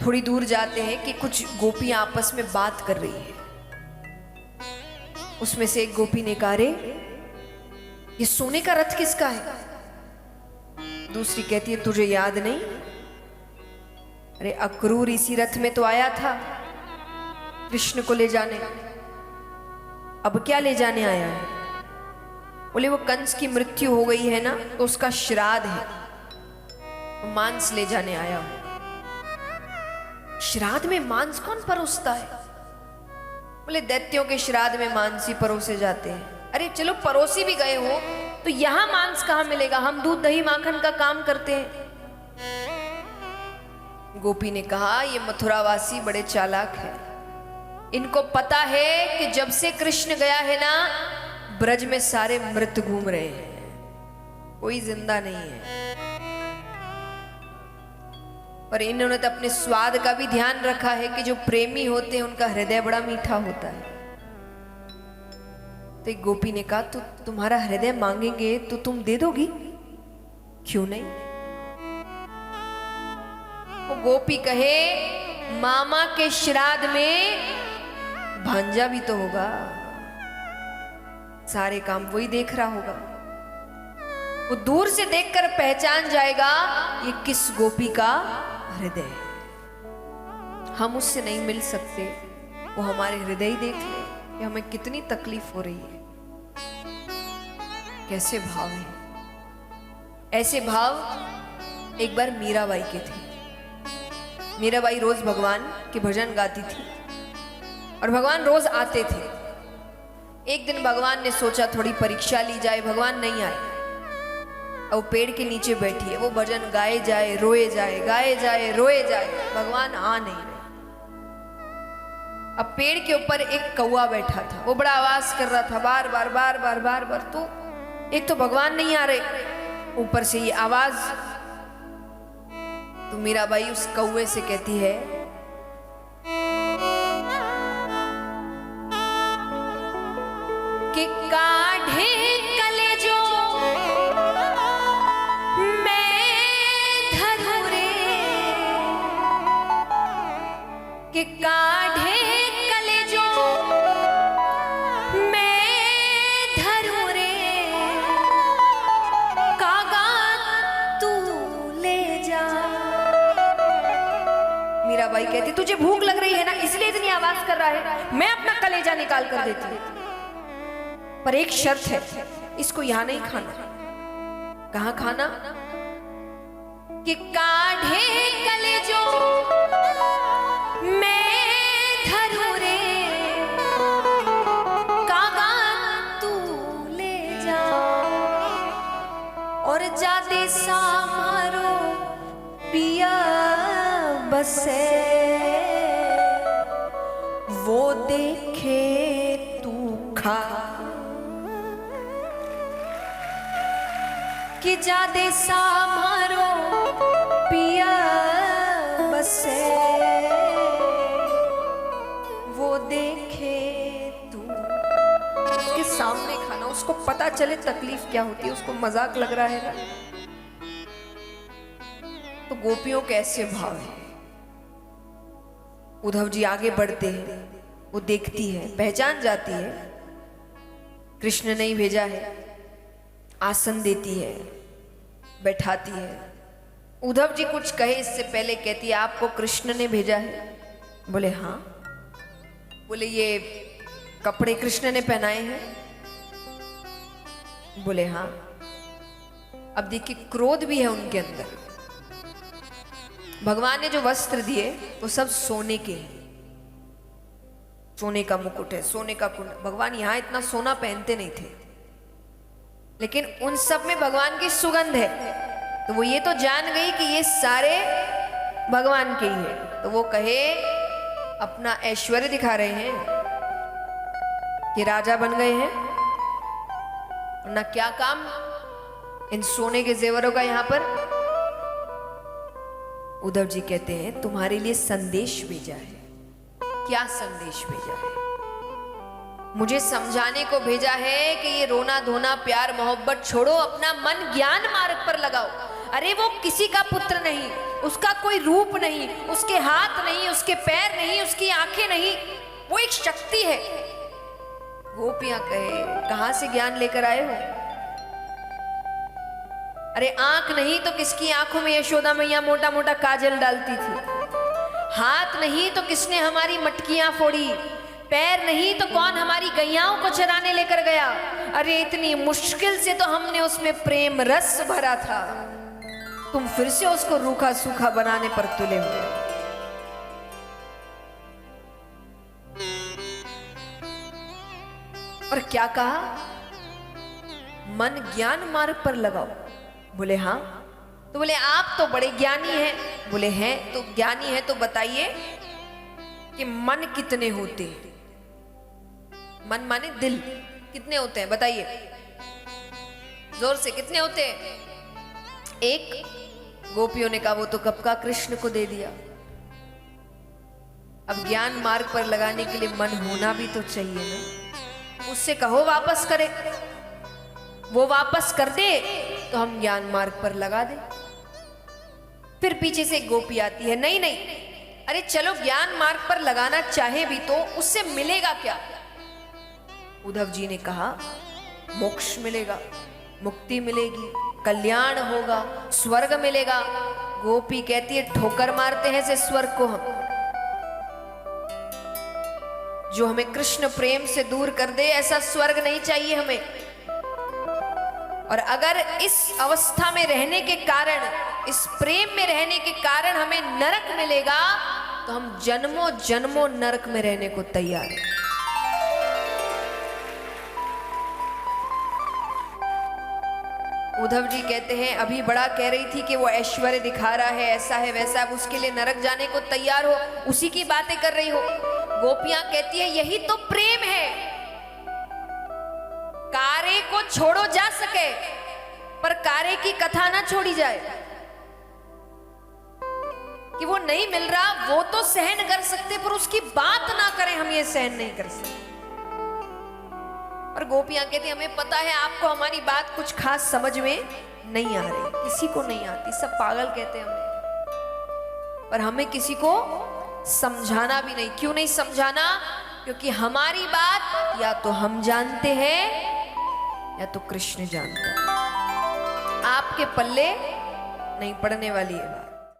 थोड़ी दूर जाते हैं कि कुछ गोपियां आपस में बात कर रही है। उसमें से एक गोपी ने कहा, रे ये सोने का रथ किसका है? दूसरी कहती है, तुझे याद नहीं? अरे अक्रूर इसी रथ में तो आया था कृष्ण को ले जाने। अब क्या ले जाने आया है? बोले वो कंस की मृत्यु हो गई है ना, तो उसका श्राद्ध है, तो मांस ले जाने आया हूं। श्राद्ध में मांस कौन परोसता है? बोले दैत्यों के श्राद्ध में मांस ही परोसे जाते हैं। अरे चलो परोसी भी गए हो तो यहां मांस कहां मिलेगा? हम दूध दही माखन का काम करते हैं। गोपी ने कहा, ये मथुरावासी बड़े चालाक हैं। इनको पता है कि जब से कृष्ण गया है ना, ब्रज में सारे मृत घूम रहे हैं, कोई जिंदा नहीं है। और इन्होंने तो अपने स्वाद का भी ध्यान रखा है कि जो प्रेमी होते हैं उनका हृदय बड़ा मीठा होता है। तो एक गोपी ने कहा, तो तुम्हारा हृदय मांगेंगे तो तुम दे दोगी? क्यों नहीं? वो गोपी कहे, मामा के श्राद्ध में भांजा भी तो होगा, सारे काम वही देख रहा होगा। वो दूर से देखकर पहचान जाएगा ये किस गोपी का हृदय है। हम उससे नहीं मिल सकते, वो हमारे हृदय ही देख ले कि हमें कितनी तकलीफ हो रही है। कैसे भाव है? ऐसे भाव एक बार मीराबाई के थे। मीराबाई रोज भगवान के भजन गाती थी और भगवान रोज आते थे। एक दिन भगवान ने सोचा थोड़ी परीक्षा ली जाए, भगवान नहीं आए। अब पेड़ के नीचे बैठी है, वो भजन गाए जाए रोए जाए, गाए जाए रोए जाए, भगवान आ नहीं रहे। अब पेड़ के ऊपर एक कौवा बैठा था, वो बड़ा आवाज कर रहा था, बार बार बार बार बार बार। तो एक तो भगवान नहीं आ रहे, ऊपर से ये आवाज। तो मीराबाई उस कौवे से कहती है, कि काढ़े कलेजो मैं धरूं रे, कि काढ़े कलेजो मैं धरूं रे, कागा तू ले जा। मीराबाई कहती, तुझे भूख लग रही है ना, इसलिए इतनी आवाज कर रहा है, मैं अपना कलेजा निकाल कर देती हूं, पर एक शर्त है, इसको यहां नहीं खाना। कहां खाना? कि काढ़े कलेजो मैं धरूं रे, कागा तू ले जा। और जादे सामारो पिया बसे, वो देखे तू खा। कि जादे सामारो पिया बसे, वो देखे तू। उसके सामने खाना, उसको पता चले तकलीफ क्या होती है, उसको मजाक लग रहा है ना। तो गोपियों के ऐसे भाव है। उद्धव जी आगे बढ़ते हैं, वो देखती है, पहचान जाती है कृष्ण ने ही भेजा है, आसन देती है, बैठाती है। उद्धव जी कुछ कहे इससे पहले कहती है, आपको कृष्ण ने भेजा है? बोले हाँ। बोले ये कपड़े कृष्ण ने पहनाए हैं? बोले हाँ। अब देखिए क्रोध भी है उनके अंदर। भगवान ने जो वस्त्र दिए वो सब सोने के हैं, सोने का मुकुट है, सोने का कुंड। भगवान यहां इतना सोना पहनते नहीं थे, लेकिन उन सब में भगवान की सुगंध है, तो वो ये तो जान गई कि ये सारे भगवान के ही है। तो वो कहे, अपना ऐश्वर्य दिखा रहे हैं कि राजा बन गए हैं, ना क्या काम इन सोने के जेवरों का यहां पर। उद्धव जी कहते हैं, तुम्हारे लिए संदेश भेजा है। क्या संदेश भेजा है? मुझे समझाने को भेजा है कि ये रोना धोना प्यार मोहब्बत छोड़ो, अपना मन ज्ञान मार्ग पर लगाओ। अरे वो किसी का पुत्र नहीं, उसका कोई रूप नहीं, उसके हाथ नहीं, उसके पैर नहीं, उसकी आंखें नहीं, वो एक शक्ति है। गोपियां कहे कहां से ज्ञान लेकर आए हो? अरे आंख नहीं तो किसकी आंखों में यशोदा मैया मोटा मोटा काजल डालती थी? हाथ नहीं तो किसने हमारी मटकियां फोड़ी? पैर नहीं तो कौन हमारी गैयाओं को चराने लेकर गया? अरे इतनी मुश्किल से तो हमने उसमें प्रेम रस भरा था, तुम फिर से उसको रूखा सूखा बनाने पर तुले हुए। और क्या कहा? मन ज्ञान मार्ग पर लगाओ। बोले हाँ। तो बोले आप तो बड़े ज्ञानी हैं। बोले हैं। तो ज्ञानी है तो बताइए कि मन कितने होते हैं? मन माने दिल, कितने होते हैं बताइए जोर से, कितने होते हैं? एक। गोपियों ने कहा वो तो कब का कृष्ण को दे दिया। अब ज्ञान मार्ग पर लगाने के लिए मन होना भी तो चाहिए ना। उससे कहो वापस करे, वो वापस कर दे तो हम ज्ञान मार्ग पर लगा दे। फिर पीछे से एक गोपी आती है, नहीं नहीं, अरे चलो ज्ञान मार्ग पर लगाना चाहे भी तो उससे मिलेगा क्या? उद्धव जी ने कहा मोक्ष मिलेगा, मुक्ति मिलेगी, कल्याण होगा, स्वर्ग मिलेगा। गोपी कहती है ठोकर मारते हैं से स्वर्ग को हम, जो हमें कृष्ण प्रेम से दूर कर दे ऐसा स्वर्ग नहीं चाहिए हमें। और अगर इस अवस्था में रहने के कारण, इस प्रेम में रहने के कारण हमें नरक मिलेगा तो हम जन्मों जन्मों नरक में रहने को तैयार हैं। उद्धव जी कहते हैं अभी बड़ा कह रही थी कि वो ऐश्वर्य दिखा रहा है, ऐसा है वैसा है, उसके लिए नरक जाने को तैयार हो, उसी की बातें कर रही हो। गोपियां कहती है यही तो प्रेम है। कारे को छोड़ो जा सके पर कारे की कथा ना छोड़ी जाए। कि वो नहीं मिल रहा वो तो सहन कर सकते पर उसकी बात ना करें, हम ये सहन नहीं कर सकते। और गोपियां कहती हमें पता है आपको हमारी बात कुछ खास समझ में नहीं आ रही, किसी को नहीं आती, सब पागल कहते हैं हमें, पर हमें किसी को समझाना भी नहीं। क्यों नहीं समझाना? क्योंकि हमारी बात या तो हम जानते हैं या तो कृष्ण जानता है। आपके पल्ले नहीं पड़ने वाली है बात।